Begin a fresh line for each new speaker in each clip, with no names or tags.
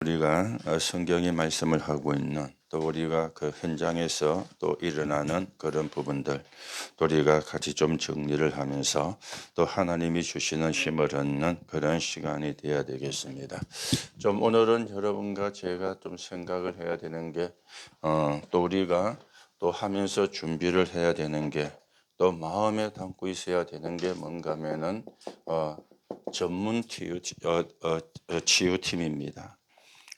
우리가 성경이 말씀을 하고 있는 또 우리가 그 현장에서 또 일어나는 그런 부분들 또 우리가 같이 좀 정리를 하면서 또 하나님이 주시는 힘을 얻는 그런 시간이 되어야 되겠습니다. 좀 오늘은 여러분과 제가 좀 생각을 해야 되는 게 또 우리가 또 하면서 준비를 해야 되는 게 또 마음에 담고 있어야 되는 게 뭔가 하면은 전문 치유팀입니다.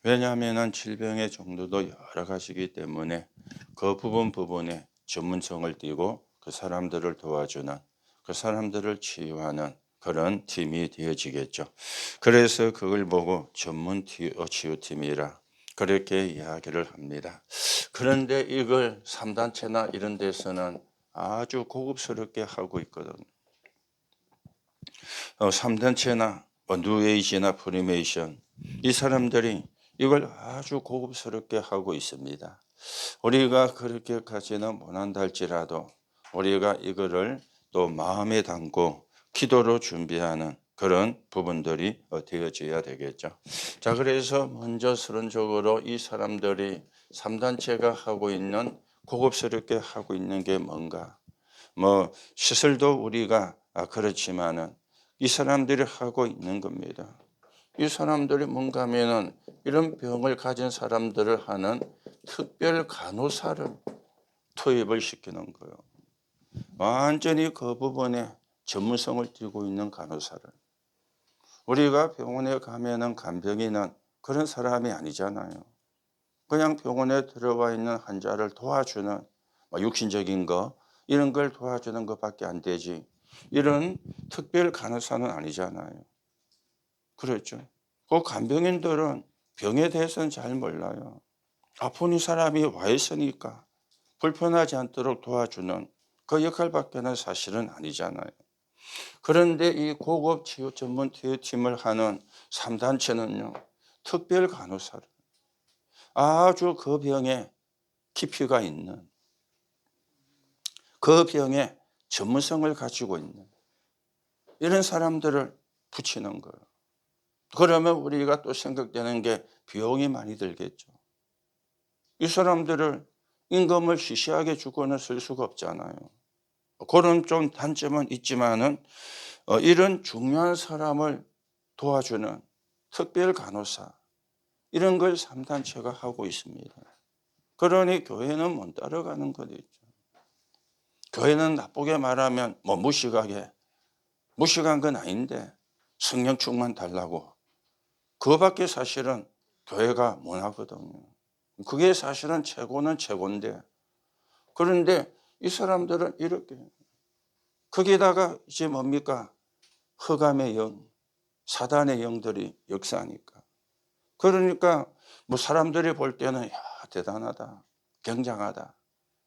왜냐하면 질병의 정도도 여러 가지이기 때문에 그 부분에 전문성을 띠고 그 사람들을 도와주는 그 사람들을 치유하는 그런 팀이 되어지겠죠. 그래서 그걸 보고 전문 치유팀이라 그렇게 이야기를 합니다. 그런데 이걸 3단체나 이런 데서는 아주 고급스럽게 하고 있거든요. 3단체나 뉴에이지나 프리메이션 이 사람들이 이걸 아주 고급스럽게 하고 있습니다. 우리가 그렇게까지는 못한다 할지라도 우리가 이거를 또 마음에 담고 기도로 준비하는 그런 부분들이 되어져야 되겠죠. 자, 그래서 먼저 서론적으로 이 사람들이 3단체가 하고 있는 고급스럽게 하고 있는 게 뭔가 시설도 우리가 그렇지만은 이 사람들이 하고 있는 겁니다. 이 사람들이 뭔가 하면은 이런 병을 가진 사람들을 하는 특별 간호사를 투입을 시키는 거예요. 완전히 그 부분에 전문성을 띠고 있는 간호사를. 우리가 병원에 가면은 간병인은 그런 사람이 아니잖아요. 그냥 병원에 들어와 있는 환자를 도와주는 육신적인 거 이런 걸 도와주는 것밖에 안 되지. 이런 특별 간호사는 아니잖아요. 그렇죠. 그 간병인들은 병에 대해서는 잘 몰라요. 아픈 이 사람이 와 있으니까 불편하지 않도록 도와주는 그 역할밖에는 사실은 아니잖아요. 그런데 이 고급 치유 전문 치유팀을 하는 3단체는요. 특별 간호사를 아주 그 병에 깊이가 있는 그 병에 전문성을 가지고 있는 이런 사람들을 붙이는 거예요. 그러면 우리가 또 생각되는 게 비용이 많이 들겠죠. 이 사람들을 임금을 시시하게 주고는 쓸 수가 없잖아요. 그런 좀 단점은 있지만은 이런 중요한 사람을 도와주는 특별 간호사 이런 걸 3단체가 하고 있습니다. 그러니 교회는 못 따라가는 거죠. 교회는 나쁘게 말하면 무식한 건 아닌데 성령 충만 달라고 그거밖에 사실은 교회가 못하거든요. 그게 사실은 최고는 최고인데 그런데 이 사람들은 이렇게 거기다가 이제 뭡니까 흑암의 영 사단의 영들이 역사하니까 그러니까 사람들이 볼 때는 야 대단하다 굉장하다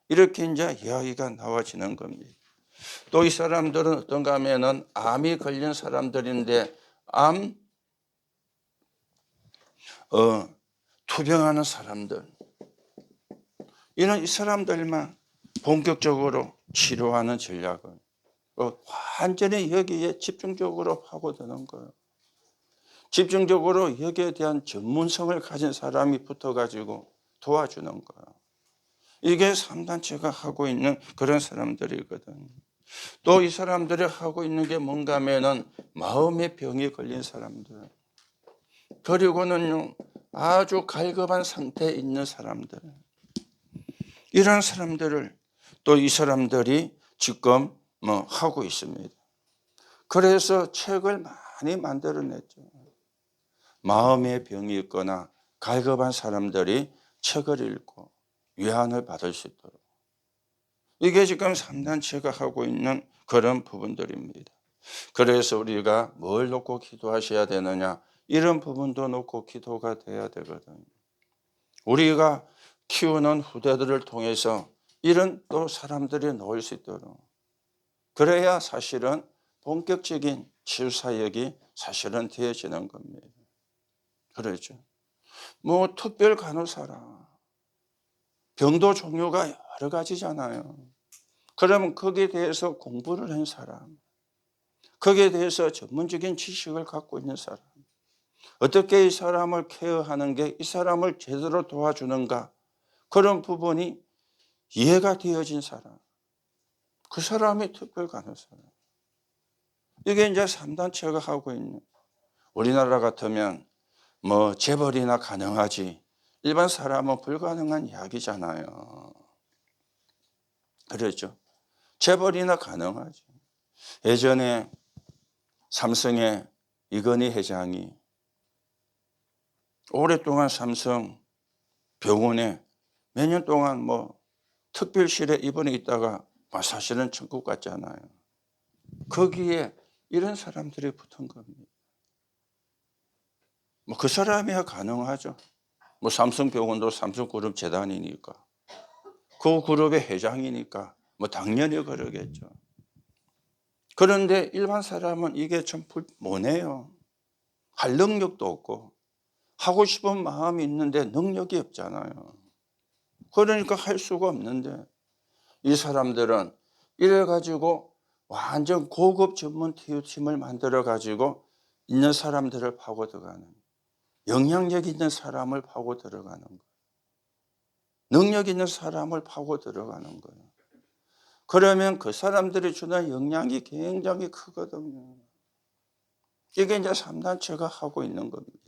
이렇게 이제 이야기가 나와지는 겁니다. 또 이 사람들은 어떤가 하면은 암이 걸린 사람들인데 암 투병하는 사람들 이런 이 사람들만 본격적으로 치료하는 전략을 완전히 여기에 집중적으로 파고드는 거예요. 집중적으로 여기에 대한 전문성을 가진 사람이 붙어가지고 도와주는 거예요. 이게 3단체가 하고 있는 그런 사람들이거든요. 또 이 사람들이 하고 있는 게 뭔가 하면은 마음의 병이 걸린 사람들 그리고는요 아주 갈급한 상태에 있는 사람들 이런 사람들을 또 이 사람들이 지금 하고 있습니다. 그래서 책을 많이 만들어냈죠. 마음의 병이 있거나 갈급한 사람들이 책을 읽고 위안을 받을 수 있도록 이게 지금 3단체가 하고 있는 그런 부분들입니다. 그래서 우리가 뭘 놓고 기도하셔야 되느냐 이런 부분도 놓고 기도가 돼야 되거든요. 우리가 키우는 후대들을 통해서 이런 또 사람들이 나올 수 있도록 그래야 사실은 본격적인 치유사역이 사실은 되어지는 겁니다. 그렇죠. 특별 간호사라. 병도 종류가 여러 가지잖아요. 그러면 거기에 대해서 공부를 한 사람, 거기에 대해서 전문적인 지식을 갖고 있는 사람, 어떻게 이 사람을 케어하는 게 이 사람을 제대로 도와주는가, 그런 부분이 이해가 되어진 사람, 그 사람이 특별 간호사. 이게 이제 3단체가 하고 있는, 우리나라 같으면 뭐 재벌이나 가능하지 일반 사람은 불가능한 이야기잖아요. 그렇죠. 재벌이나 가능하지. 예전에 삼성의 이건희 회장이 오랫동안 삼성 병원에 몇 년 동안 뭐 특별실에 입원해 있다가 사실은 천국 갔잖아요. 거기에 이런 사람들이 붙은 겁니다. 뭐 그 사람이야 가능하죠. 뭐 삼성병원도 삼성그룹 재단이니까, 그 그룹의 회장이니까 뭐 당연히 그러겠죠. 그런데 일반 사람은 이게 좀 못해요. 할 능력도 없고 하고 싶은 마음이 있는데 능력이 없잖아요. 그러니까 할 수가 없는데, 이 사람들은 이래 가지고 완전 고급 전문 TU팀을 만들어 가지고 있는 사람들을 파고 들어가는, 영향력 있는 사람을 파고 들어가는 거예요. 능력 있는 사람을 파고 들어가는 거예요. 그러면 그 사람들이 주는 영향이 굉장히 크거든요. 이게 이제 3단체가 하고 있는 겁니다.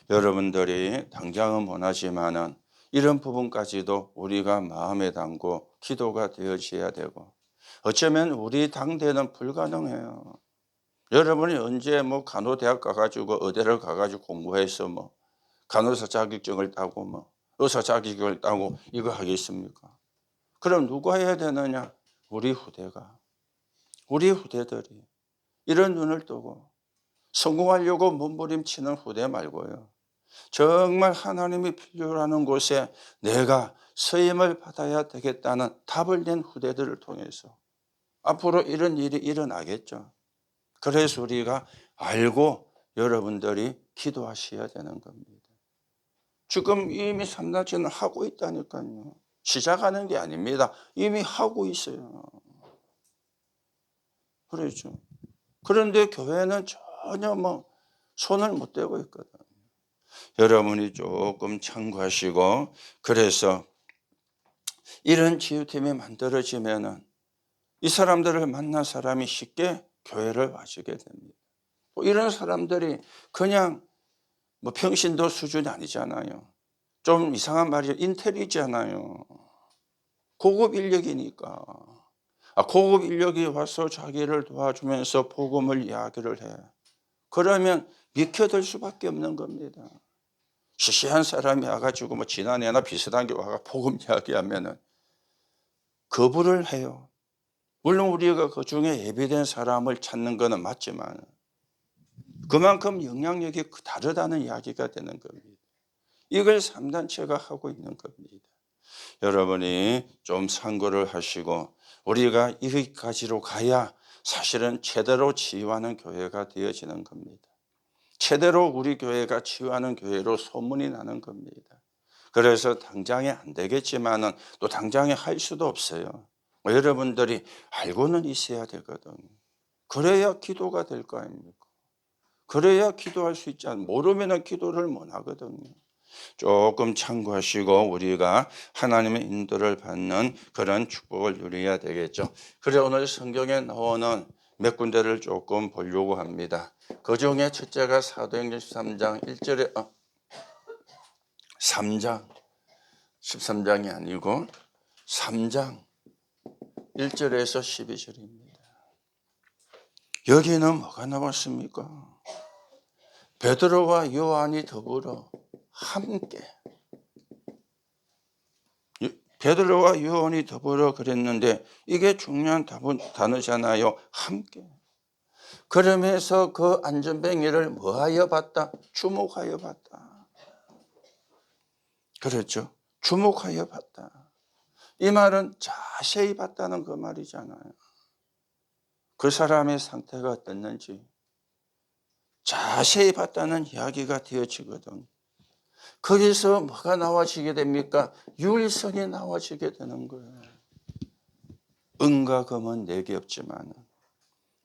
여러분들이 당장은 원하지만은 이런 부분까지도 우리가 마음에 담고 기도가 되어져야 되고, 어쩌면 우리 당대는 불가능해요. 여러분이 언제 뭐 간호대학 가가지고 의대를 가가지고 공부해서 뭐 간호사 자격증을 따고 뭐 의사 자격증을 따고 이거 하겠습니까? 그럼 누가 해야 되느냐? 우리 후대가, 우리 후대들이 이런 눈을 뜨고 성공하려고 몸부림치는 후대 말고요, 정말 하나님이 필요로 하는 곳에 내가 쓰임을 받아야 되겠다는 답을 낸 후대들을 통해서 앞으로 이런 일이 일어나겠죠. 그래서 우리가 알고 여러분들이 기도하셔야 되는 겁니다. 지금 이미 3단체는 하고 있다니까요. 시작하는 게 아닙니다. 이미 하고 있어요. 그렇죠. 그런데 교회는 전혀 뭐 손을 못 대고 있거든. 여러분이 조금 참고하시고, 그래서 이런 치유팀이 만들어지면은 이 사람들을 만난 사람이 쉽게 교회를 와주게 됩니다. 또 이런 사람들이 그냥 뭐 평신도 수준이 아니잖아요. 좀 이상한 말이죠. 인텔이잖아요. 고급 인력이니까. 고급 인력이 와서 자기를 도와주면서 복음을 이야기를 해. 그러면 믿혀들 수밖에 없는 겁니다. 시시한 사람이 와가지고 뭐 지난해나 비슷한 게 와가 복음 이야기하면은 거부를 해요. 물론 우리가 그 중에 예비된 사람을 찾는 것은 맞지만 그만큼 영향력이 다르다는 이야기가 되는 겁니다. 이걸 3단체가 하고 있는 겁니다. 여러분이 좀 참고를 하시고, 우리가 여기까지로 가야 사실은 제대로 치유하는 교회가 되어지는 겁니다. 제대로 우리 교회가 치유하는 교회로 소문이 나는 겁니다. 그래서 당장에 안 되겠지만은 또 당장에 할 수도 없어요. 여러분들이 알고는 있어야 되거든요. 그래야 기도가 될 거 아닙니까? 그래야 기도할 수 있지 않습니까? 모르면 기도를 못 하거든요. 조금 참고하시고 우리가 하나님의 인도를 받는 그런 축복을 누려야 되겠죠. 그래 오늘 성경에 나오는 몇 군데를 조금 보려고 합니다. 그 중에 첫째가 사도행전 13장 1절에 3장 13장이 아니고 3장 1절에서 12절입니다. 여기는 뭐가 나왔습니까? 베드로와 요한이 더불어 함께, 베드로와 요한이 더불어 그랬는데 이게 중요한 단어잖아요. 함께. 그러면서 그 안전뱅이를 뭐하여 봤다? 주목하여 봤다. 그렇죠. 주목하여 봤다. 이 말은 자세히 봤다는 그 말이잖아요. 그 사람의 상태가 어땠는지 자세히 봤다는 이야기가 되어지거든. 거기서 뭐가 나와지게 됩니까? 유일성이 나와지게 되는 거예요. 은과 금은 내게 없지만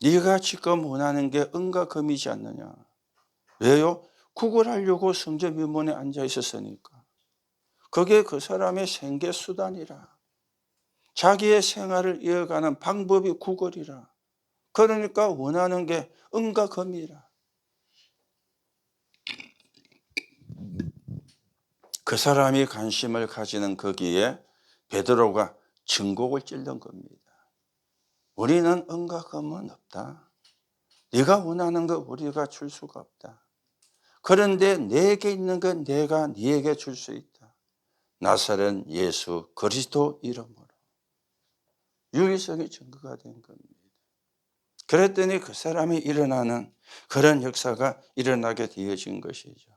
네가 지금 원하는 게 은과 금이지 않느냐. 왜요? 구걸하려고 성전 위문에 앉아 있었으니까. 그게 그 사람의 생계 수단이라. 자기의 생활을 이어가는 방법이 구걸이라. 그러니까 원하는 게 은과 금이라. 그 사람이 관심을 가지는 거기에 베드로가 증곡을 찔른 겁니다. 우리는 은과 금은 없다. 네가 원하는 거 우리가 줄 수가 없다. 그런데 내게 있는 건 내가 네게 줄 수 있다. 나사렛 예수 그리스도 이름으로. 유일성의 증거가 된 겁니다. 그랬더니 그 사람이 일어나는 그런 역사가 일어나게 되어진 것이죠.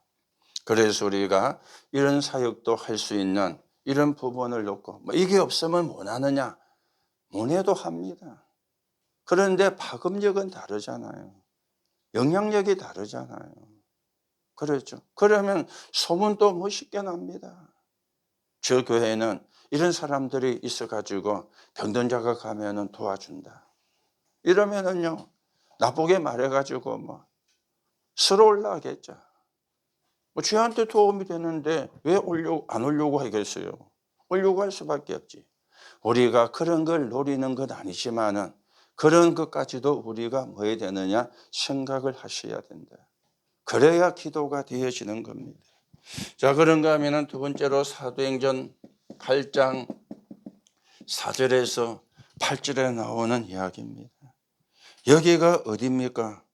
그래서 우리가 이런 사역도 할 수 있는 이런 부분을 놓고 이게 없으면 못 하느냐? 못 해도 합니다. 그런데 파급력은 다르잖아요. 영향력이 다르잖아요. 그렇죠. 그러면 소문도 멋있게 납니다. 저 교회는 이런 사람들이 있어가지고 병든 자가 가면은 도와준다. 이러면은요, 나쁘게 말해가지고 서로 올라가겠죠. 쟤한테 도움이 되는데 왜 안 오려고 하겠어요? 오려고 할 수밖에 없지. 우리가 그런 걸 노리는 건 아니지만은 그런 것까지도 우리가 뭐 해야 되느냐 생각을 하셔야 된다. 그래야 기도가 되어지는 겁니다. 자, 그런가 하면은 두 번째로 사도행전 8장 4절에서 8절에 나오는 이야기입니다. 여기가 어디입니까?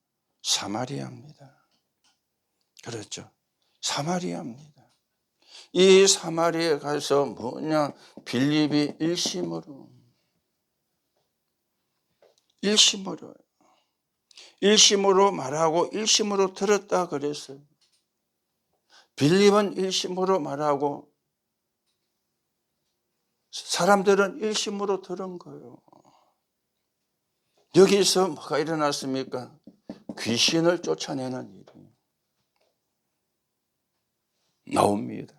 사마리아입니다. 그렇죠. 사마리아입니다. 이 사마리아에 가서 뭐냐? 빌립이 일심으로 말하고 일심으로 들었다 그랬어요. 빌립은 일심으로 말하고 사람들은 일심으로 들은 거예요. 여기서 뭐가 일어났습니까? 귀신을 쫓아내는 일이 나옵니다.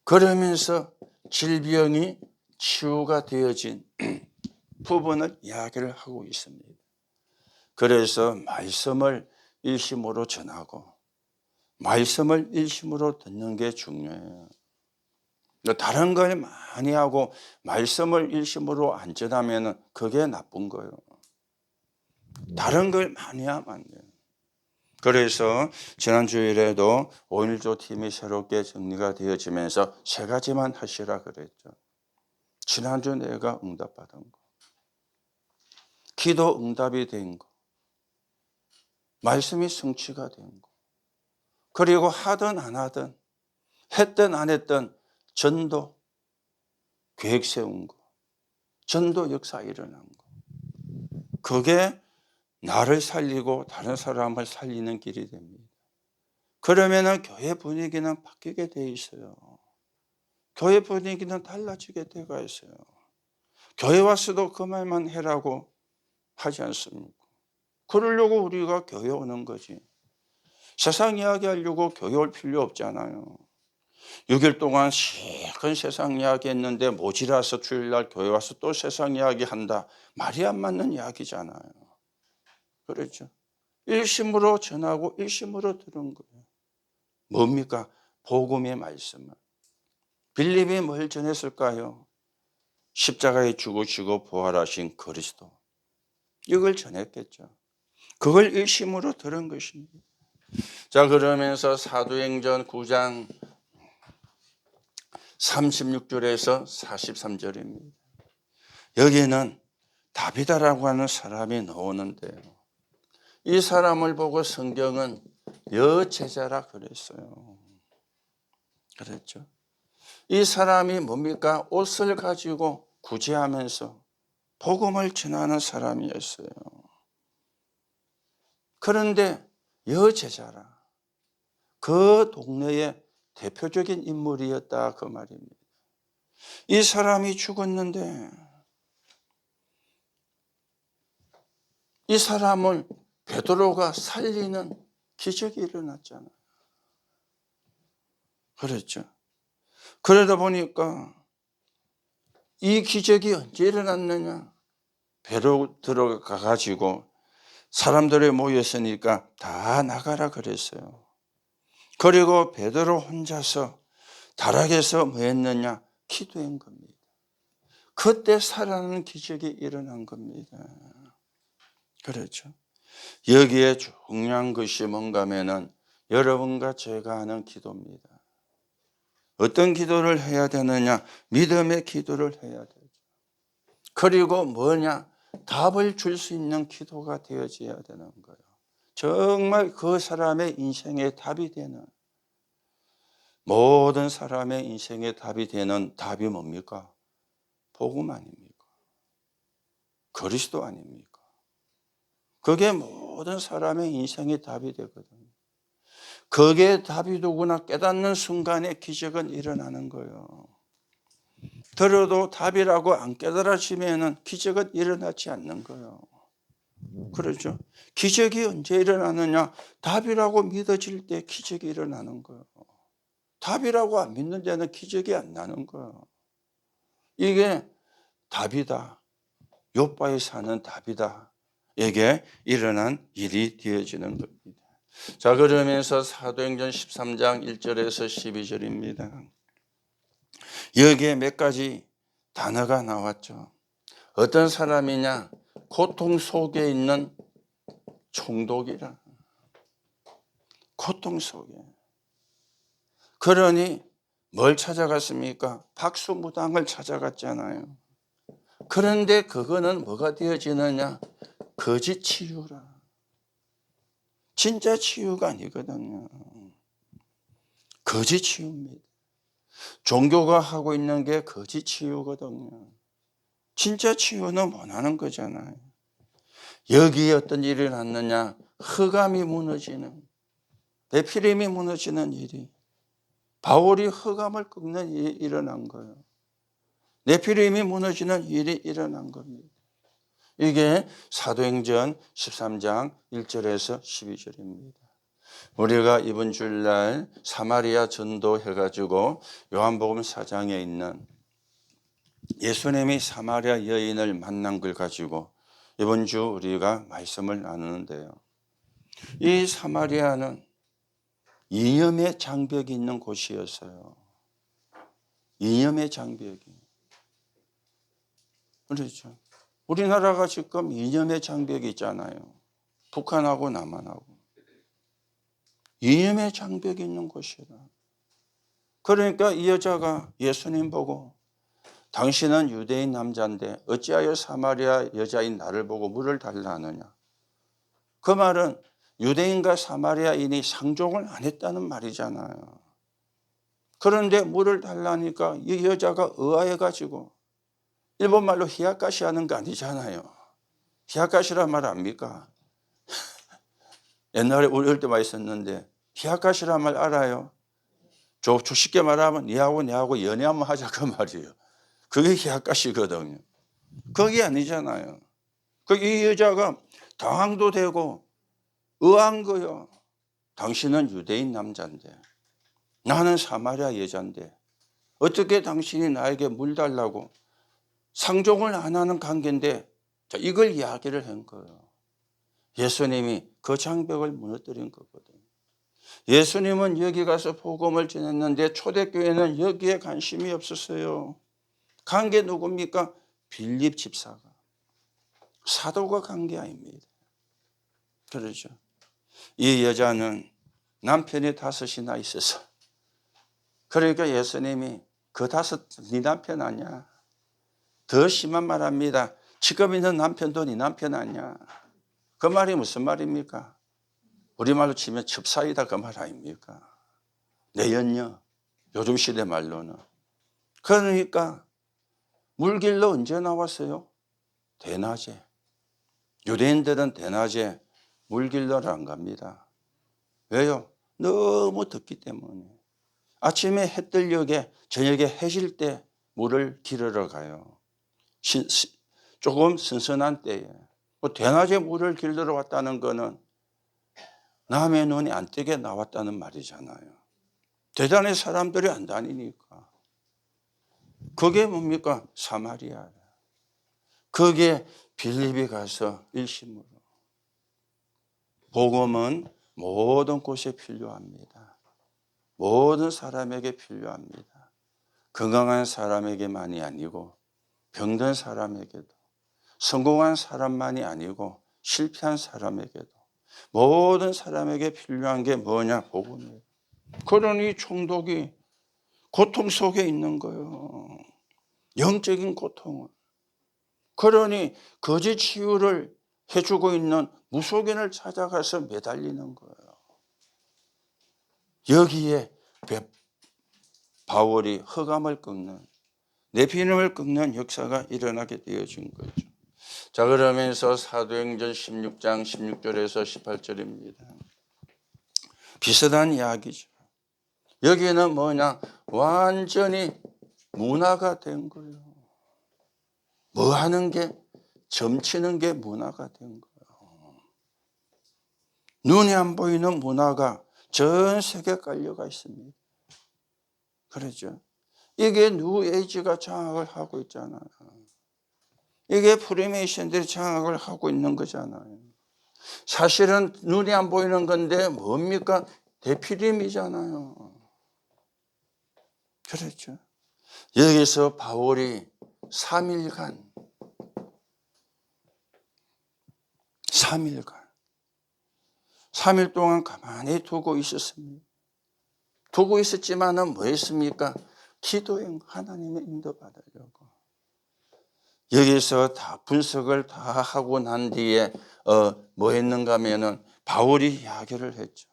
그러면서 질병이 치유가 되어진 부분을 이야기를 하고 있습니다. 그래서 말씀을 일심으로 전하고 말씀을 일심으로 듣는 게 중요해요. 다른 걸 많이 하고 말씀을 일심으로 안 전하면 그게 나쁜 거예요. 다른 걸 많이 하면 안 돼요. 그래서 지난 주일에도 5.16 팀이 새롭게 정리가 되어지면서 세 가지만 하시라 그랬죠. 지난주 내가 응답받은 거, 기도 응답이 된 거, 말씀이 성취가 된 거, 그리고 하든 안 하든 했든 안 했든 전도 계획 세운 거, 전도 역사 일어난 거, 그게 나를 살리고 다른 사람을 살리는 길이 됩니다. 그러면은 교회 분위기는 바뀌게 돼 있어요. 교회 분위기는 달라지게 되어 있어요. 교회 와서도 그 말만 해라고 하지 않습니까? 그러려고 우리가 교회 오는 거지. 세상 이야기 하려고 교회 올 필요 없잖아요. 6일 동안 실컷 세상 이야기 했는데 모지라서 주일날 교회 와서 또 세상 이야기 한다. 말이 안 맞는 이야기잖아요. 그렇죠. 일심으로 전하고 일심으로 들은 거예요. 뭡니까? 복음의 말씀을. 빌립이 뭘 전했을까요? 십자가에 죽으시고 부활하신 그리스도. 이걸 전했겠죠. 그걸 일심으로 들은 것입니다. 자, 그러면서 사도행전 9장 36절에서 43절입니다. 여기는 다비다라고 하는 사람이 나오는데요. 이 사람을 보고 성경은 여제자라 그랬어요. 그랬죠. 이 사람이 뭡니까? 옷을 가지고 구제하면서 복음을 전하는 사람이었어요. 그런데 여제자라. 그 동네의 대표적인 인물이었다 그 말입니다. 이 사람이 죽었는데 이 사람을 베드로가 살리는 기적이 일어났잖아요. 그렇죠. 그러다 보니까 이 기적이 언제 일어났느냐? 베드로가 가가지고 사람들이 모였으니까 다 나가라 그랬어요. 그리고 베드로 혼자서 다락에서 뭐 했느냐? 기도한 겁니다. 그때 살아나는 기적이 일어난 겁니다. 그렇죠. 여기에 중요한 것이 뭔가 하면은 여러분과 제가 하는 기도입니다. 어떤 기도를 해야 되느냐? 믿음의 기도를 해야 되죠. 그리고 뭐냐? 답을 줄 수 있는 기도가 되어져야 되는 거예요. 정말 그 사람의 인생의 답이 되는, 모든 사람의 인생의 답이 되는 답이 뭡니까? 복음 아닙니까? 그리스도 아닙니까? 그게 모든 사람의 인생의 답이 되거든요. 그게 답이 되구나 깨닫는 순간에 기적은 일어나는 거예요. 들어도 답이라고 안 깨달아지면은 기적은 일어나지 않는 거예요. 그렇죠? 기적이 언제 일어나느냐? 답이라고 믿어질 때 기적이 일어나는 거예요. 답이라고 안 믿는 데는 기적이 안 나는 거예요. 이게 답이다. 욥바에 사는 답이다. 이게 일어난 일이 되어지는 겁니다. 자, 그러면서 사도행전 13장 1절에서 12절입니다. 여기에 몇 가지 단어가 나왔죠. 어떤 사람이냐? 고통 속에 있는 총독이라. 고통 속에. 그러니 뭘 찾아갔습니까? 박수무당을 찾아갔잖아요. 그런데 그거는 뭐가 되어지느냐? 거짓 치유라. 진짜 치유가 아니거든요. 거짓 치유입니다. 종교가 하고 있는 게 거짓 치유거든요. 진짜 치유는 원하는 거잖아요. 여기에 어떤 일이 났느냐? 흑암이 무너지는, 에피림이 무너지는 일이, 바울이 흑암을 꺾는 일이 일어난 거예요. 네피림이 무너지는 일이 일어난 겁니다. 이게 사도행전 13장 1절에서 12절입니다. 우리가 이번 주일날 사마리아 전도 해가지고 요한복음 4장에 있는 예수님이 사마리아 여인을 만난 걸 가지고 이번 주 우리가 말씀을 나누는데요. 이 사마리아는 이념의 장벽이 있는 곳이었어요. 이념의 장벽이. 그렇죠. 우리나라가 지금 이념의 장벽이 있잖아요. 북한하고 남한하고. 이념의 장벽이 있는 곳이라. 그러니까 이 여자가 예수님 보고 당신은 유대인 남자인데 어찌하여 사마리아 여자인 나를 보고 물을 달라 하느냐. 그 말은 유대인과 사마리아인이 상종을 안 했다는 말이잖아요. 그런데 물을 달라니까 이 여자가 의아해가지고 일본말로 히야카시 하는 거 아니잖아요. 히야카시란 말 압니까? 옛날에 우리 어릴 때 많이 썼는데 히야카시란 말 알아요? 쉽게 말하면 니하고 내하고 연애 한번 하자 그 말이에요. 그게 히야카시거든요. 그게 아니잖아요. 이 여자가 당황도 되고 의아한 거요. 당신은 유대인 남자인데 나는 사마리아 여자인데 어떻게 당신이 나에게 물 달라고 상종을 안 하는 관계인데 이걸 이야기를 한 거예요. 예수님이 그 장벽을 무너뜨린 거거든요. 예수님은 여기 가서 복음을 전했는데 초대교회는 여기에 관심이 없었어요. 간 게 누굽니까? 빌립 집사가. 사도가 간 게 아닙니다. 그렇죠. 이 여자는 남편이 5이나 있어서 그러니까 예수님이 그 5 네 남편 아니야. 더 심한 말 합니다. 지금 있는 남편도 네 남편 아니야. 그 말이 무슨 말입니까? 우리말로 치면 첩사이다 그 말 아닙니까? 내연녀. 요즘 시대 말로는. 그러니까 물길로 언제 나왔어요? 대낮에. 유대인들은 대낮에 물길로 안 갑니다. 왜요? 너무 덥기 때문에. 아침에 해 뜨려게 저녁에 해질 때 물을 길으러 가요. 조금 선선한 때에. 대낮에 물을 길러 왔다는 거는 남의 눈이 안 뜨게 나왔다는 말이잖아요. 대단히 사람들이 안 다니니까. 그게 뭡니까? 사마리아. 거기에 빌립이 가서 일심으로. 복음은 모든 곳에 필요합니다. 모든 사람에게 필요합니다. 건강한 사람에게만이 아니고 병든 사람에게도, 성공한 사람만이 아니고 실패한 사람에게도, 모든 사람에게 필요한 게 뭐냐? 복음이에요. 그러니 총독이 고통 속에 있는 거예요. 영적인 고통을. 그러니 거짓 치유를 해주고 있는 무속인을 찾아가서 매달리는 거예요. 여기에 바울이 흑암을 꺾는, 네피림을 꺾는 역사가 일어나게 되어진 거죠. 자, 그러면서 사도행전 16장 16절에서 18절입니다. 비슷한 이야기죠. 여기는 뭐냐? 완전히 문화가 된 거예요. 뭐 하는 게, 점치는 게 문화가 된 거예요. 눈이 안 보이는 문화가 전 세계에 깔려가 있습니다. 그렇죠? 이게 뉴에이지가 장악을 하고 있잖아요. 이게 프리메이션들이 장악을 하고 있는 거잖아요. 사실은 눈이 안 보이는 건데 뭡니까? 대피림이잖아요. 그렇죠? 여기서 바울이 3일간 3일 동안 가만히 두고 있었습니다. 두고 있었지만은 뭐 했습니까? 기도에 하나님의 인도받으려고. 여기서 다 분석을 다 하고 난 뒤에 뭐 했는가 하면은 바울이 이야기를 했죠.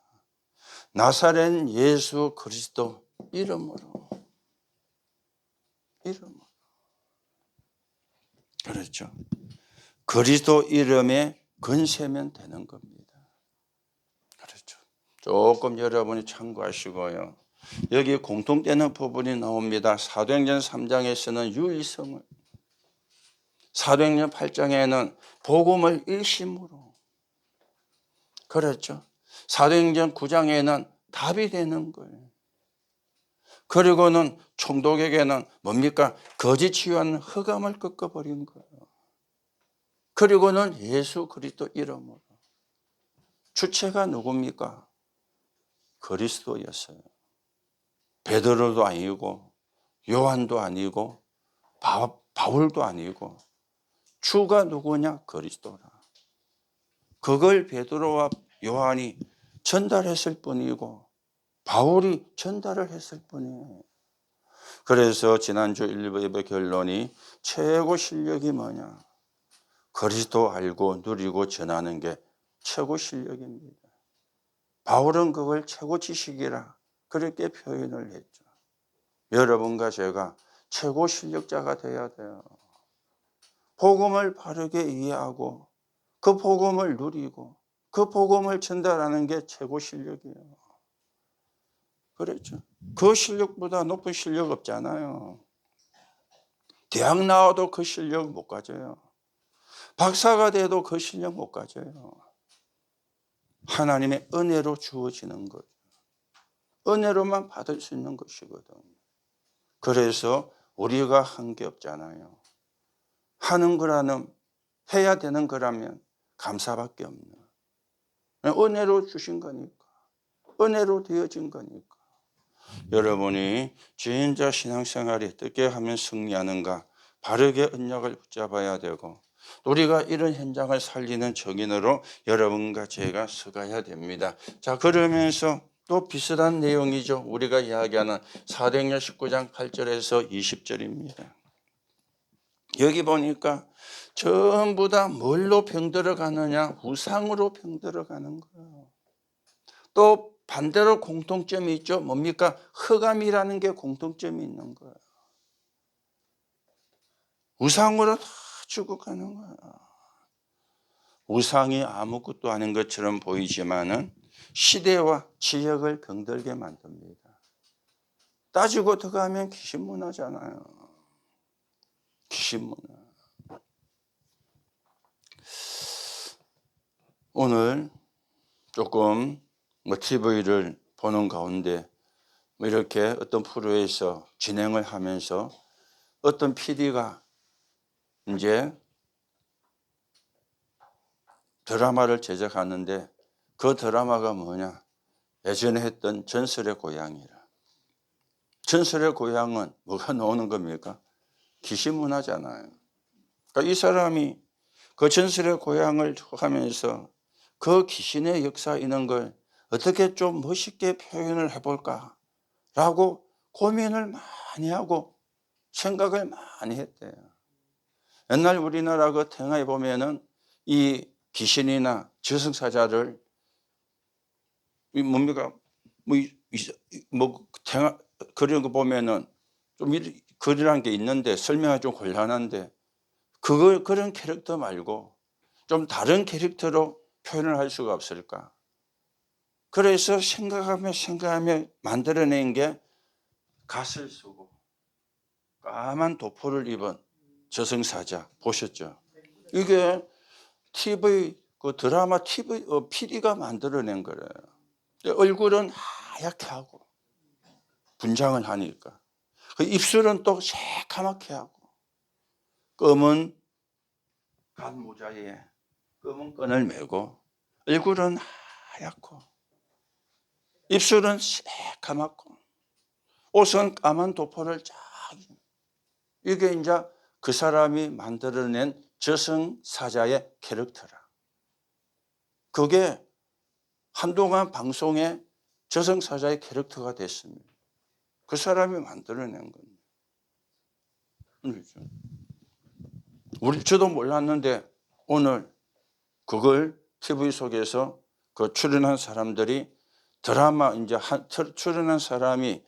나사렛 예수 그리스도 이름으로. 그렇죠. 그리스도 이름에 건세면 되는 겁니다. 그렇죠. 조금 여러분이 참고하시고요. 여기 공통되는 부분이 나옵니다. 사도행전 3장에서는 유일성을, 사도행전 8장에는 복음을 일심으로, 그렇죠. 사도행전 9장에는 답이 되는 거예요. 그리고는 총독에게는 뭡니까? 거짓 치유한 흑암을 꺾어버린 거예요. 그리고는 예수 그리스도 이름으로. 주체가 누굽니까? 그리스도였어요. 베드로도 아니고 요한도 아니고 바울도 아니고 주가 누구냐? 그리스도라. 그걸 베드로와 요한이 전달했을 뿐이고 바울이 전달을 했을 뿐이에요. 그래서 지난주 1부 예배 결론이 최고 실력이 뭐냐? 그리스도 알고 누리고 전하는 게 최고 실력입니다. 바울은 그걸 최고 지식이라 그렇게 표현을 했죠. 여러분과 제가 최고 실력자가 되어야 돼요. 복음을 바르게 이해하고 그 복음을 누리고 그 복음을 전달하는 게 최고 실력이에요. 그렇죠. 그 실력보다 높은 실력 없잖아요. 대학 나와도 그 실력 못 가져요. 박사가 돼도 그 실력 못 가져요. 하나님의 은혜로 주어지는 것. 은혜로만 받을 수 있는 것이거든. 그래서 우리가 한 게 없잖아요. 하는 거라는, 해야 되는 거라면 감사밖에 없는. 은혜로 주신 거니까. 은혜로 되어진 거니까. 여러분이 진짜 신앙생활이 어떻게 하면 승리하는가, 바르게 언약을 붙잡아야 되고 우리가 이런 현장을 살리는 증인으로 여러분과 제가 서가야 됩니다. 자, 그러면서 또 비슷한 내용이죠. 우리가 이야기하는 사도행전 19장 8절에서 20절입니다. 여기 보니까 전부 다 뭘로 병들어 가느냐? 우상으로 병들어 가는 거예요. 또 반대로 공통점이 있죠. 뭡니까? 흑암이라는 게 공통점이 있는 거예요. 우상으로 다 죽어가는 거예요. 우상이 아무것도 아닌 것처럼 보이지만은 시대와 지역을 병들게 만듭니다. 따지고 들어가면 귀신문화잖아요. 귀신문화. 오늘 조금 TV를 보는 가운데 이렇게 어떤 프로에서 진행을 하면서 어떤 PD가 이제 드라마를 제작하는데 그 드라마가 뭐냐? 예전에 했던 전설의 고향이라. 전설의 고향은 뭐가 나오는 겁니까? 귀신 문화잖아요. 그러니까 이 사람이 그 전설의 고향을 하면서 그 귀신의 역사 있는 걸 어떻게 좀 멋있게 표현을 해볼까라고 고민을 많이 하고 생각을 많이 했대요. 옛날 우리나라 그 탱화에 보면은 이 귀신이나 저승사자를 이 뭡니까 뭐 탱화 그런 거 보면은 좀 글이란 게 있는데 설명하기 좀 곤란한데 그걸 그런 캐릭터 말고 좀 다른 캐릭터로 표현을 할 수가 없을까? 그래서 생각하며 만들어낸 게 갓을 쓰고 까만 도포를 입은 저승사자 보셨죠? 이게 TV 그 드라마 TV PD가 만들어낸 거래요. 얼굴은 하얗게 하고 분장을 하니까 그 입술은 또 새카맣게 하고 검은 간 모자에 검은 끈을 메고 얼굴은 하얗고 입술은 새카맣고 옷은 까만 도포를 쫙 이게 이제 그 사람이 만들어낸 저승사자의 캐릭터라. 그게 한동안 방송에 저승사자의 캐릭터가 됐습니다. 그 사람이 만들어낸 겁니다. 저도 몰랐는데 오늘 그걸 TV 속에서 그 출연한 사람들이 드라마 이제 출연한 사람이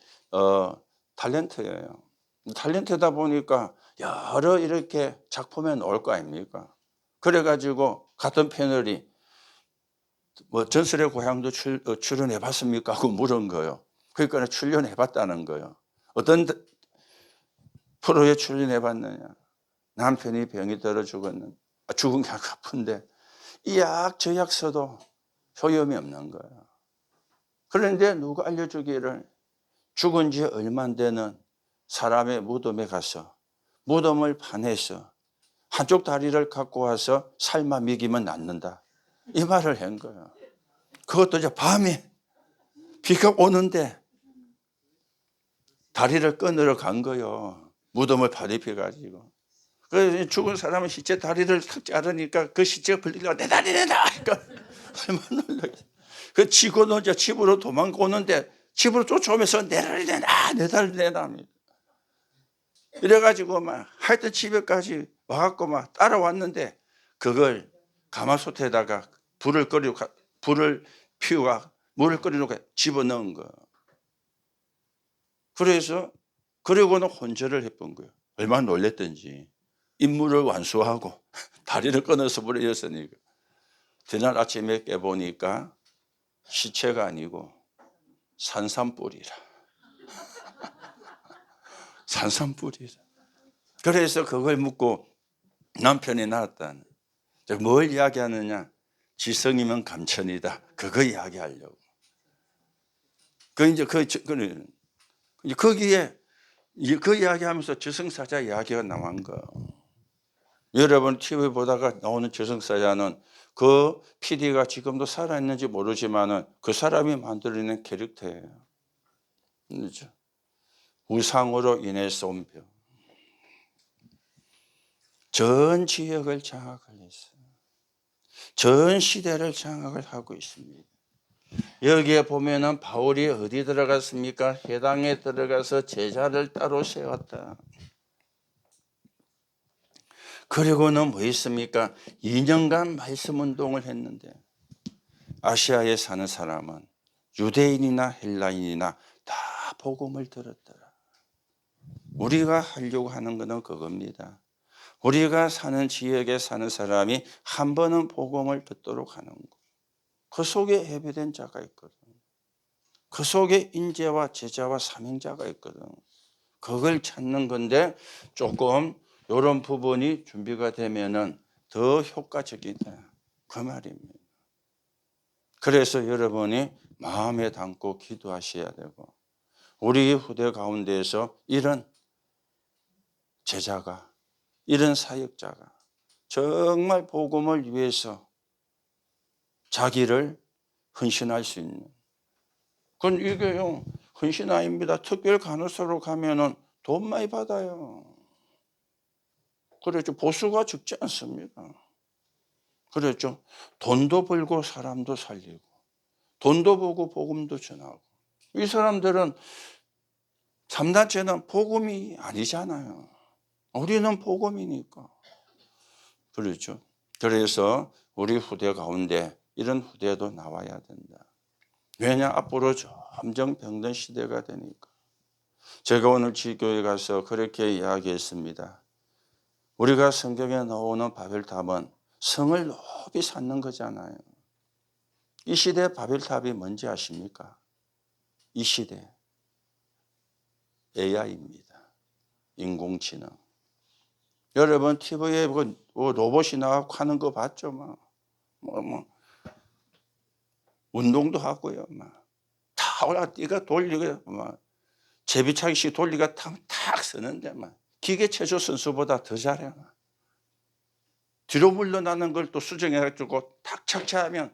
탤런트예요. 탤런트다 보니까 여러 이렇게 작품에 나올 거 아닙니까? 그래가지고 같은 패널이 뭐 전설의 고향도 출연해 봤습니까? 하고 물은 거예요. 그러니까 출연해 봤다는 거예요. 어떤 프로에 출연해 봤느냐? 남편이 병이 들어 죽은 게 아픈데 이 약 저 약 써도 소용이 없는 거예요. 그런데 누가 알려주기를 죽은 지 얼마 안 되는 사람의 무덤에 가서 무덤을 파내서 한쪽 다리를 갖고 와서 삶아 먹이면 낫는다. 이 말을 한 거예요. 그것도 이제 밤에 비가 오는데 다리를 끊으러 간 거예요. 무덤을 파내피 가지고. 그래서 죽은 사람은 시체 다리를 탁 자르니까 그 시체가 불리려고 내 다리 내놔. 그러니까 얼마나 놀라요. 그 지고는 이제 집으로 도망오는데 집으로 쫓아오면서 내 다리 내놔, 내 다리 내놔. 이래가지고 막 하여튼 집에까지 와갖고 막 따라왔는데 그걸 가마솥에다가 불을 피우고 물을 끓여놓고 집어넣은 거. 그래서 그리고는 혼절을 해본 거예요. 얼마나 놀랬던지. 임무를 완수하고 다리를 끊어서 물에 였으니까. 그날 아침에 깨보니까 시체가 아니고 산삼뿌리라. 산삼뿌리라. 그래서 그걸 묻고 남편이 나왔다는. 뭘 이야기하느냐? 지성이면 감천이다. 그거 이야기하려고. 거기에 그 이야기하면서 저승사자 이야기가 나온 거예요. 여러분 TV 보다가 나오는 저승사자는 그 PD가 지금도 살아있는지 모르지만은 그 사람이 만들어낸 캐릭터예요. 그렇죠? 우상으로 인해서 온 병. 전 지역을 장악을 했어요. 전 시대를 장악을 하고 있습니다. 여기에 보면은 바울이 어디 들어갔습니까? 회당에 들어가서 제자를 따로 세웠다. 그리고는 뭐 있습니까? 2년간 말씀 운동을 했는데 아시아에 사는 사람은 유대인이나 헬라인이나 다 복음을 들었더라. 우리가 하려고 하는 것은 그겁니다. 우리가 사는 지역에 사는 사람이 한 번은 복음을 듣도록 하는 것. 그 속에 예배된 자가 있거든. 그 속에 인재와 제자와 사명자가 있거든. 그걸 찾는 건데 조금 이런 부분이 준비가 되면은 더 효과적이다. 그 말입니다. 그래서 여러분이 마음에 담고 기도하셔야 되고 우리 후대 가운데에서 이런 제자가 이런 사역자가 정말 복음을 위해서 자기를 헌신할 수 있는 그건 이게요 헌신 아닙니다. 특별 간호사로 가면은 돈 많이 받아요. 그렇죠. 보수가 적지 않습니다. 그렇죠. 돈도 벌고 사람도 살리고 돈도 보고 복음도 전하고. 이 사람들은 참단체는 복음이 아니잖아요. 우리는 복음이니까. 그렇죠. 그래서 우리 후대 가운데 이런 후대도 나와야 된다. 왜냐? 앞으로 점점 병든 시대가 되니까. 제가 오늘 지교에 가서 그렇게 이야기했습니다. 우리가 성경에 나오는 바벨탑은 성을 높이 쌓는 거잖아요. 이 시대 바벨탑이 뭔지 아십니까? 이 시대 AI입니다. 인공지능. 여러분 TV에 로봇이 나가고 하는 거 봤죠? 운동도 하고요. 다 올라 뛰가 돌리고 제비차기씩 돌리가 탁 쓰는데 기계 체조 선수보다 더 잘해. 뒤로 물러나는 걸 또 수정해가지고 탁 착차하면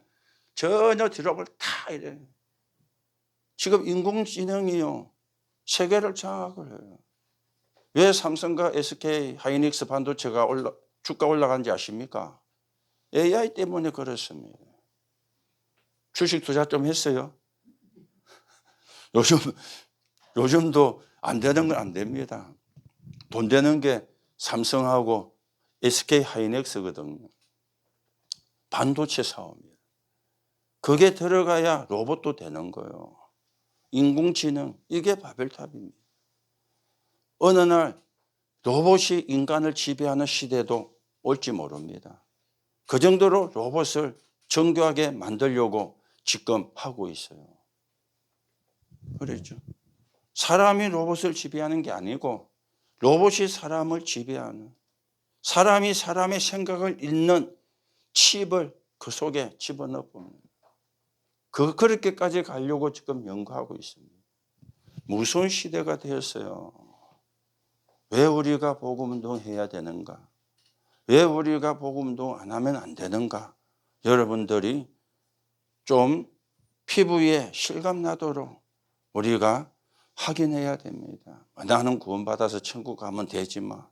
전혀 뒤로 탁 이래. 지금 인공지능이요. 세계를 장악을 해요. 왜 삼성과 SK 하이닉스 반도체가 주가 올라간지 아십니까? AI 때문에 그렇습니다. 주식 투자 좀 했어요? 요즘도 안 되는 건 안 됩니다. 돈 되는 게 삼성하고 SK 하이닉스거든요. 반도체 사업이에요. 그게 들어가야 로봇도 되는 거예요. 인공지능, 이게 바벨탑입니다. 어느 날 로봇이 인간을 지배하는 시대도 올지 모릅니다. 그 정도로 로봇을 정교하게 만들려고 지금 하고 있어요. 그렇죠. 사람이 로봇을 지배하는 게 아니고 로봇이 사람을 지배하는, 사람이 사람의 생각을 읽는 칩을 그 속에 집어넣어 봅니다. 그렇게까지 가려고 지금 연구하고 있습니다. 무서운 시대가 되었어요. 왜 우리가 복음운동 해야 되는가? 왜 우리가 복음운동 안 하면 안 되는가? 여러분들이 좀 피부에 실감 나도록 우리가 확인해야 됩니다. 나는 구원받아서 천국 가면 되지만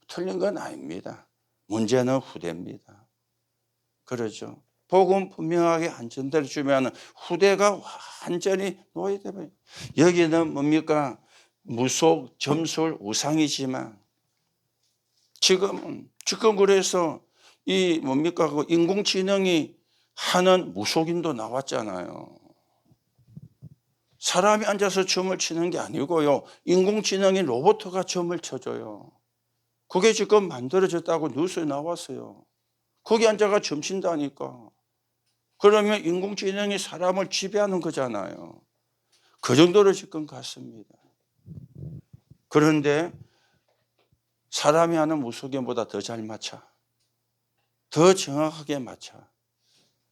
틀린 건 아닙니다. 문제는 후대입니다. 그렇죠. 복음 분명하게 안 전달해주면 후대가 완전히 노예되면, 여기는 뭡니까? 무속, 점술, 우상이지만 지금 그래서 이 뭡니까? 그 인공지능이 하는 무속인도 나왔잖아요. 사람이 앉아서 점을 치는 게 아니고요. 인공지능이 로봇가 점을 쳐줘요. 그게 지금 만들어졌다고 뉴스에 나왔어요. 거기 앉아가 점 친다니까. 그러면 인공지능이 사람을 지배하는 거잖아요. 그 정도로 지금 갔습니다. 그런데 사람이 하는 무속인보다 더 잘 맞춰. 더 정확하게 맞춰.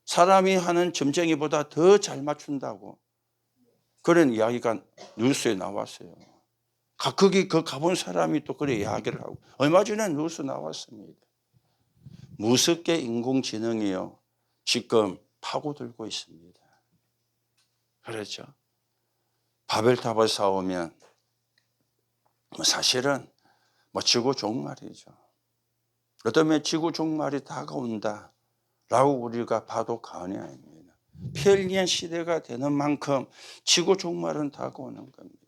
사람이 하는 점쟁이보다 더 잘 맞춘다고. 그런 이야기가 뉴스에 나왔어요. 거기 가본 사람이 또 그런 이야기를 하고. 얼마 전에 뉴스 나왔습니다. 무섭게 인공지능이요. 지금 파고들고 있습니다. 그렇죠. 바벨탑을 쌓으면 사실은 지구 종말이죠. 어쩌면 지구 종말이 다가온다라고 우리가 봐도 과언이 아닙니다. 편리한 시대가 되는 만큼 지구 종말은 다가오는 겁니다.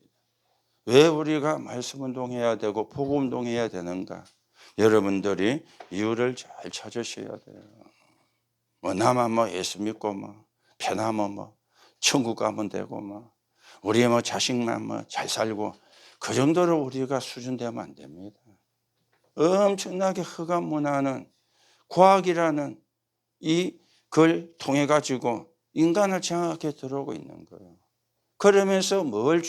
왜 우리가 말씀 운동해야 되고 복음 운동해야 되는가? 여러분들이 이유를 잘 찾으셔야 돼요. 나만 예수 믿고 편하면 천국 가면 되고 우리 자식만 잘 살고 그 정도로 우리가 수준되면 안 됩니다. 엄청나게 흑암 문화는 과학이라는 이 걸 통해 가지고 인간을 장악해 들어오고 있는 거예요. 그러면서 뭘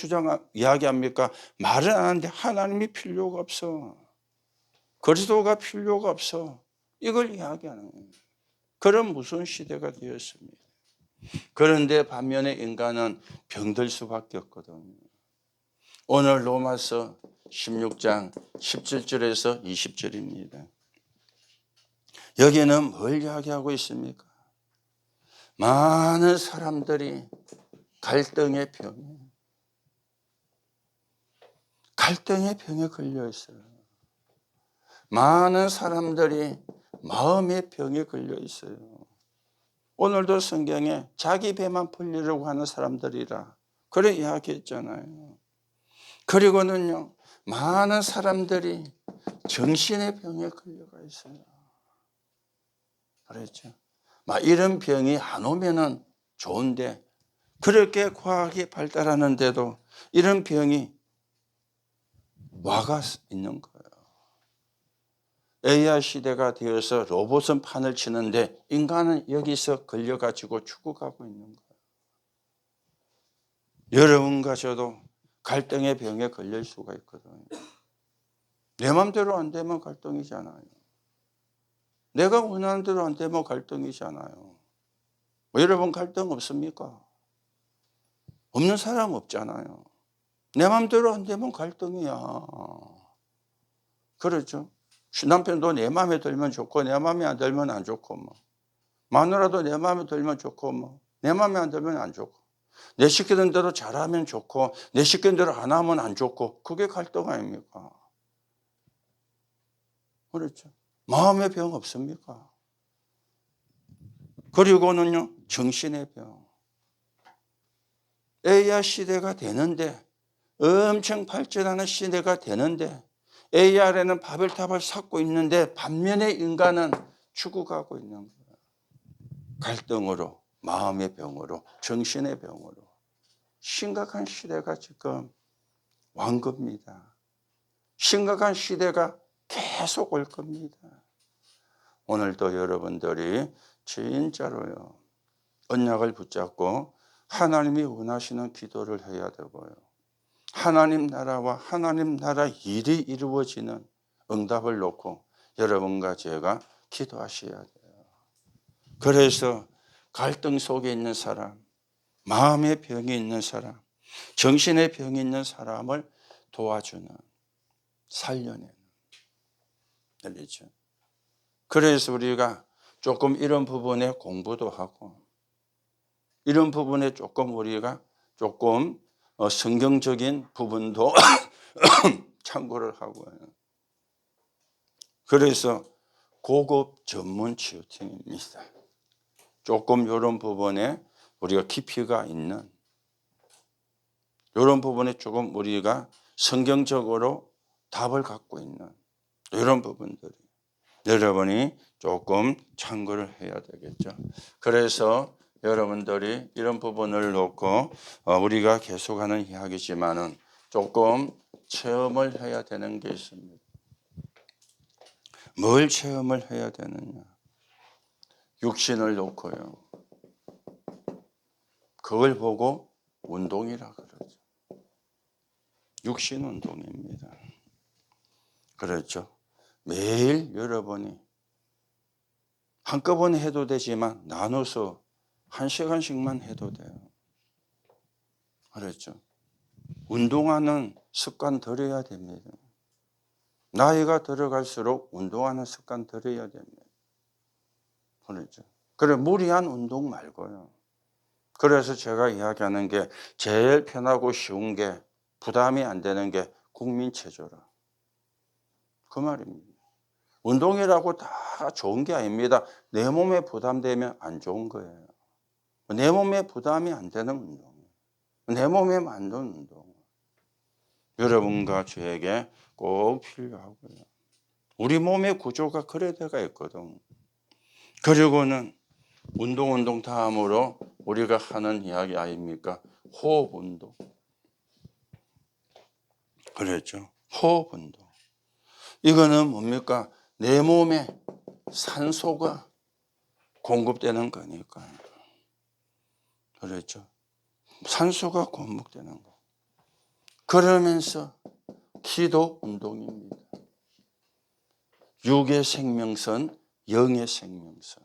이야기합니까? 말은 안 하는데 하나님이 필요가 없어. 그리스도가 필요가 없어. 이걸 이야기하는 거예요. 그런 무서운 시대가 되었습니다. 그런데 반면에 인간은 병들 수밖에 없거든요. 오늘 로마서 16장 17절에서 20절입니다. 여기는 뭘 이야기하고 있습니까? 많은 사람들이 갈등의 병, 갈등의 병에 걸려 있어요. 많은 사람들이 마음의 병에 걸려 있어요. 오늘도 성경에 자기 배만 풀리려고 하는 사람들이라 그래 이야기했잖아요. 그리고는요, 많은 사람들이 정신의 병에 걸려가 있어요. 그렇죠. 막 이런 병이 안 오면은 좋은데 그렇게 과학이 발달하는데도 이런 병이 와가 있는 거예요. AI 시대가 되어서 로봇은 판을 치는데 인간은 여기서 걸려가지고 죽어가고 있는 거예요. 여러분과 저도 갈등의 병에 걸릴 수가 있거든요. 내 맘대로 안 되면 갈등이잖아요. 내가 원하는 대로 안 되면 갈등이잖아요. 여러분 갈등 없습니까? 없는 사람 없잖아요. 내 맘대로 안 되면 갈등이야. 그렇죠? 남편도 내 마음에 들면 좋고 내 마음에 안 들면 안 좋고 뭐. 마누라도 내 마음에 들면 좋고 뭐. 내 마음에 안 들면 안 좋고. 내 시키는 대로 잘하면 좋고 내 시키는 대로 안 하면 안 좋고 그게 갈등 아닙니까? 그렇죠? 마음의 병 없습니까? 그리고는요, 정신의 병. AI 시대가 되는데 엄청 발전하는 시대가 되는데 AI에는 바벨탑을 쌓고 있는데 반면에 인간은 죽어가고 있는 거예요. 갈등으로, 마음의 병으로, 정신의 병으로. 심각한 시대가 지금 완 겁니다. 심각한 시대가 계속 올 겁니다. 오늘도 여러분들이 진짜로요, 언약을 붙잡고 하나님이 원하시는 기도를 해야 되고요. 하나님 나라와 하나님 나라 일이 이루어지는 응답을 놓고 여러분과 제가 기도하셔야 돼요. 그래서 갈등 속에 있는 사람, 마음의 병이 있는 사람, 정신의 병이 있는 사람을 도와주는, 살려내는. 알겠죠? 그래서 우리가 조금 이런 부분에 공부도 하고 이런 부분에 조금 우리가 조금 성경적인 부분도 참고를 하고요. 그래서 고급 전문 치유팀입니다. 조금 이런 부분에 우리가 깊이가 있는 이런 부분에 조금 우리가 성경적으로 답을 갖고 있는 이런 부분들이 여러분이 조금 참고를 해야 되겠죠. 그래서 여러분들이 이런 부분을 놓고 우리가 계속하는 이야기지만은 조금 체험을 해야 되는 게 있습니다. 뭘 체험을 해야 되느냐? 육신을 놓고요. 그걸 보고 운동이라 그러죠. 육신 운동입니다. 그렇죠. 매일 여러분이 한꺼번에 해도 되지만 나눠서 1시간씩만 해도 돼요. 그렇죠. 운동하는 습관 들여야 됩니다. 나이가 들어갈수록 운동하는 습관 들여야 됩니다. 그렇죠. 그래, 무리한 운동 말고요. 그래서 제가 이야기하는 게 제일 편하고 쉬운 게 부담이 안 되는 게 국민체조라. 그 말입니다. 운동이라고 다 좋은 게 아닙니다. 내 몸에 부담되면 안 좋은 거예요. 내 몸에 부담이 안 되는 운동. 내 몸에 맞는 운동. 여러분과 저에게 꼭 필요하고요. 우리 몸의 구조가 그래 되어 있거든. 그리고는 운동 다음으로 우리가 하는 이야기 아닙니까? 호흡 운동. 그랬죠. 호흡 운동. 이거는 뭡니까? 내 몸에 산소가 공급되는 거니까. 그렇죠. 산소가 공급되는 거. 그러면서 기도 운동입니다. 육의 생명선, 영의 생명선.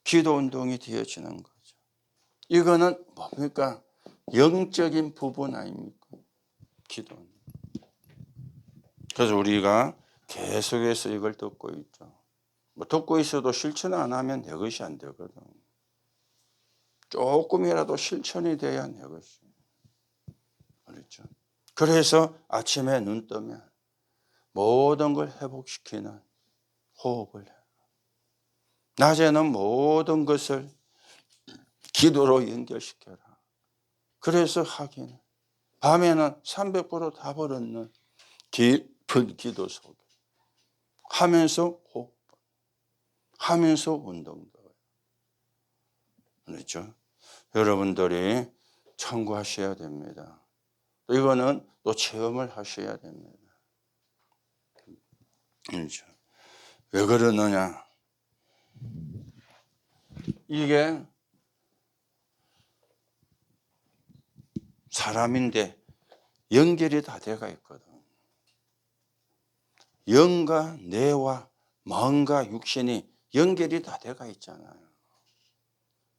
기도 운동이 되어지는 거죠. 이거는 뭡니까? 영적인 부분 아닙니까? 기도 운동. 그래서 우리가 계속해서 이걸 듣고 있죠. 뭐 듣고 있어도 실천 안 하면 내 것이 안 되거든. 조금이라도 실천이 돼야 내 것이. 그렇죠. 그래서 아침에 눈 뜨면 모든 걸 회복시키는 호흡을 해요. 낮에는 모든 것을 기도로 연결시켜라. 그래서 하긴 밤에는 300%다 버렸는 깊은 기도 속에 하면서 호흡, 하면서 운동도. 그렇죠? 여러분들이 참고하셔야 됩니다. 이거는 또 체험을 하셔야 됩니다. 그렇죠? 왜 그러느냐? 이게 사람인데 연결이 다 돼가 있거든. 영과 뇌와 마음과 육신이 연결이 다 돼가 있잖아요.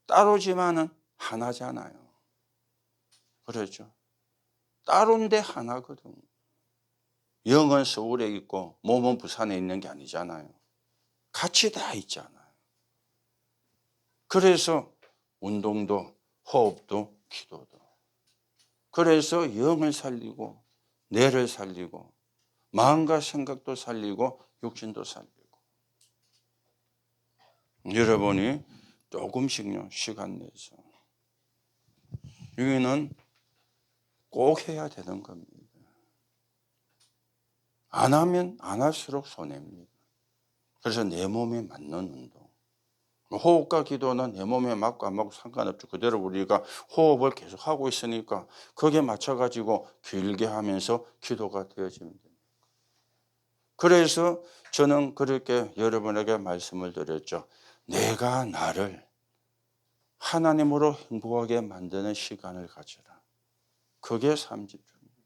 따로지만은 하나잖아요. 그렇죠? 따로인데 하나거든. 영은 서울에 있고 몸은 부산에 있는 게 아니잖아요. 같이 다 있잖아요. 그래서 운동도 호흡도 기도도. 그래서 영을 살리고 뇌를 살리고 마음과 생각도 살리고 육신도 살리고. 여러분이 조금씩요 시간 내서 여기는 꼭 해야 되는 겁니다. 안 하면 안 할수록 손해입니다. 그래서 내 몸에 맞는 운동. 호흡과 기도는 내 몸에 맞고 안 맞고 상관없죠. 그대로 우리가 호흡을 계속 하고 있으니까 거기에 맞춰가지고 길게 하면서 기도가 되어지면 됩니다. 그래서 저는 그렇게 여러분에게 말씀을 드렸죠. 내가 나를 하나님으로 행복하게 만드는 시간을 가져라. 그게 삶집중입니다.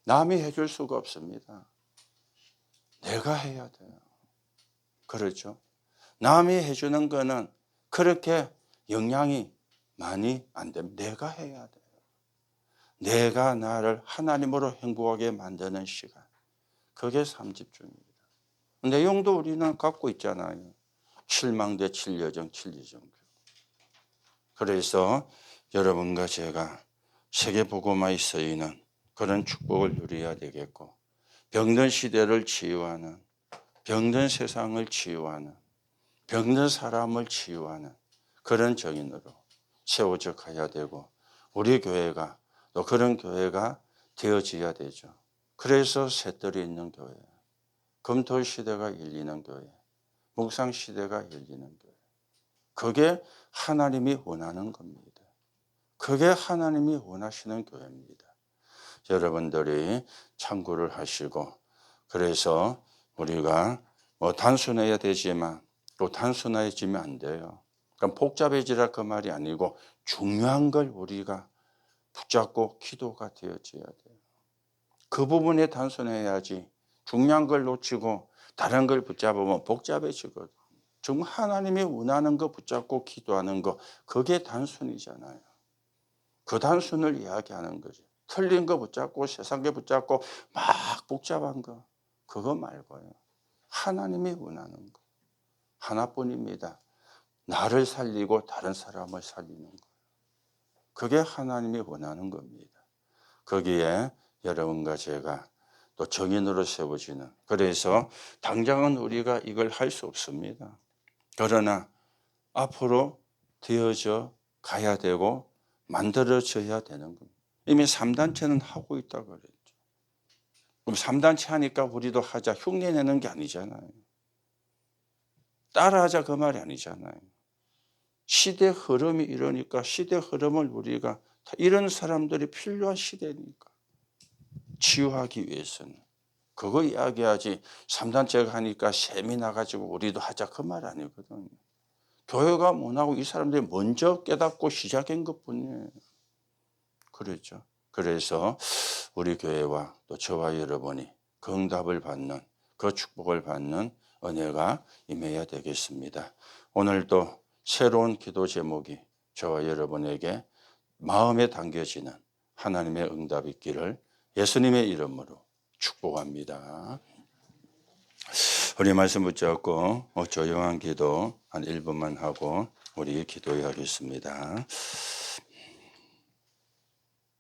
남이 해줄 수가 없습니다. 내가 해야 돼요. 그렇죠? 남이 해주는 거는 그렇게 영향이 많이 안 됩니다. 내가 해야 돼요. 내가 나를 하나님으로 행복하게 만드는 시간. 그게 삶집중입니다. 내용도 우리는 갖고 있잖아요. 7망대 7여정 7이정교. 그래서 여러분과 제가 세계복음화에 쓰이는 그런 축복을 누려야 되겠고, 병든 시대를 치유하는, 병든 세상을 치유하는, 병든 사람을 치유하는 그런 정인으로 세워져 가야 되고, 우리 교회가 또 그런 교회가 되어져야 되죠. 그래서 새들이 있는 교회, 금토 시대가 열리는 교회, 묵상 시대가 열리는 교회. 그게 하나님이 원하는 겁니다. 그게 하나님이 원하시는 교회입니다. 여러분들이 참고를 하시고, 그래서 우리가 단순해야 되지만 또 단순해지면 안 돼요. 그럼 복잡해지라 그 말이 아니고 중요한 걸 우리가 붙잡고 기도가 되어져야 돼요. 그 부분에 단순해야지 중요한 걸 놓치고 다른 걸 붙잡으면 복잡해지거든. 정말 하나님이 원하는 거 붙잡고 기도하는 거, 그게 단순이잖아요. 그 단순을 이야기하는 거지. 틀린 거 붙잡고 세상 거 붙잡고 막 복잡한 거, 그거 말고요. 하나님이 원하는 거 하나뿐입니다. 나를 살리고 다른 사람을 살리는 거. 그게 하나님이 원하는 겁니다. 거기에 여러분과 제가 또 정인으로 세워지는, 그래서 당장은 우리가 이걸 할 수 없습니다. 그러나 앞으로 되어져 가야 되고 만들어져야 되는 겁니다. 이미 3단체는 하고 있다고 그랬죠. 그럼 3단체 하니까 우리도 하자, 흉내내는 게 아니잖아요. 따라하자 그 말이 아니잖아요. 시대 흐름이 이러니까 시대 흐름을 우리가, 이런 사람들이 필요한 시대니까 치유하기 위해서는 그거 이야기하지, 3단체가 하니까 셈이 나가지고 우리도 하자 그 말 아니거든요. 교회가 못하고 이 사람들이 먼저 깨닫고 시작한 것뿐이에요. 그렇죠. 그래서 우리 교회와 또 저와 여러분이 그 응답을 받는, 그 축복을 받는 은혜가 임해야 되겠습니다. 오늘도 새로운 기도 제목이 저와 여러분에게 마음에 담겨지는 하나님의 응답이 있기를 예수님의 이름으로 축복합니다. 우리 말씀 붙잡고 조용한 기도 한 1분만 하고 우리 기도하겠습니다.